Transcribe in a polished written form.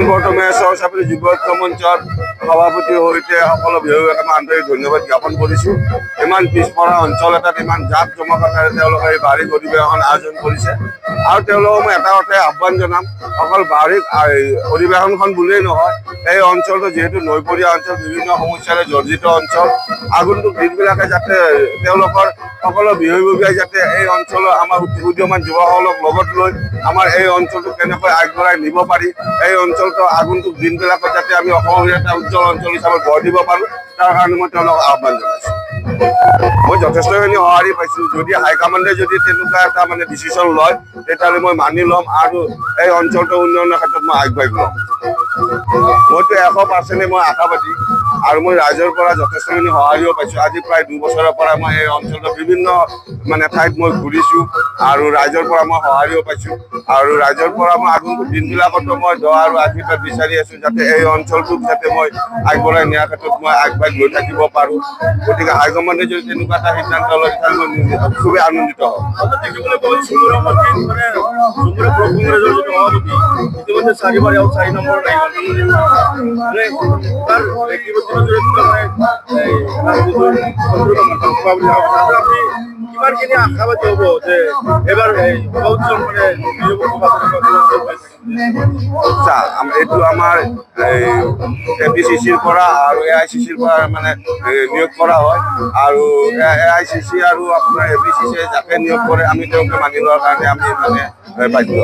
পোনপ্ৰথমে সহচাপী যুৱ ঐক্য মঞ্চৰ সভাপতিৰ সৈতে সকলো বিভাগকে মই আন্তৰিক ধন্যবাদ জ্ঞাপন কৰিছোঁ। ইমান পিছপৰা অঞ্চল এটাত ইমান জাক জমকতাৰে তেওঁলোকে এই বাৰ্ষিক অধিৱেশন আয়োজন কৰিছে আৰু তেওঁলোকক মই এটা কথাই আহ্বান জনাম, অকল বাৰ্ষিক অধিৱেশনখন বুলিয়েই নহয়, এই অঞ্চলটো যিহেতু নৈপৰীয়া অঞ্চল, বিভিন্ন সমস্যাৰে জৰ্জিত অঞ্চল, আগন্তুক দিনবিলাকে যাতে তেওঁলোকৰ সকলো বিভাগীয় যাতে এই অঞ্চলৰ আমাৰ উদীয়মান যুৱকসকলক লগত লৈ আমাৰ এই অঞ্চলটো কেনেকৈ আগবঢ়াই নিব পাৰি, এই অঞ্চলটো আগন্তুক দিনবিলাকত যাতে আমি অসমৰ এটা উজ্জ্বল অঞ্চল হিচাপে গঢ় দিব পাৰোঁ, তাৰ কাৰণে মই তেওঁলোকক আহ্বান জনাইছোঁ। মই যথেষ্টখিনি সঁহাৰি পাইছোঁ। যদি হাইকমাণ্ডে যদি তেনেকুৱা এটা ডিচিশ্যন লয়, তেতিয়াহ'লে মই মানি ল'ম আৰু এই অঞ্চলটোৰ উন্নয়নৰ ক্ষেত্ৰত মই আগবাঢ়ি ল'ম। মইতো 100% মই আশাবাদী আৰু মই ৰাইজৰ পৰা যথেষ্টখিনি সঁহাৰিও পাইছোঁ। আজি প্ৰায় 2 বছৰৰ পৰা মই এই অঞ্চলটোৰ বিভিন্ন ঠাইত মই ঘূৰিছোঁ আৰু ৰাইজৰ পৰা মই সঁহাৰিও পাইছোঁ আৰু ৰাইজৰ পৰা মই আগন্তুক দিনবিলাকতো মই দোৱা আৰু আশীৰ্বাদ বিচাৰি আছোঁ যাতে এই অঞ্চলটোক যাতে মই আগবঢ়াই নিয়াৰ ক্ষেত্ৰত মই আগবাঢ়ি লৈ থাকিব পাৰোঁ। গতিকে হাইকমাণ্ডে যদি তেনেকুৱা এটা সিদ্ধান্ত লয়, তেতিয়া মই খুবেই আনন্দিত হ'ম। কিমানখিনি আশাবাদী হ'ব যে এবাৰ এইটো আমাৰ APCCৰ পৰা আৰু AICCৰ পৰা নিয়োগ কৰা হয় আৰু AICC আৰু আপোনাৰ APCC যাকে নিয়োগ কৰে আমি তেওঁকে মানি লোৱাৰ কাৰণে আমি বাধ্য।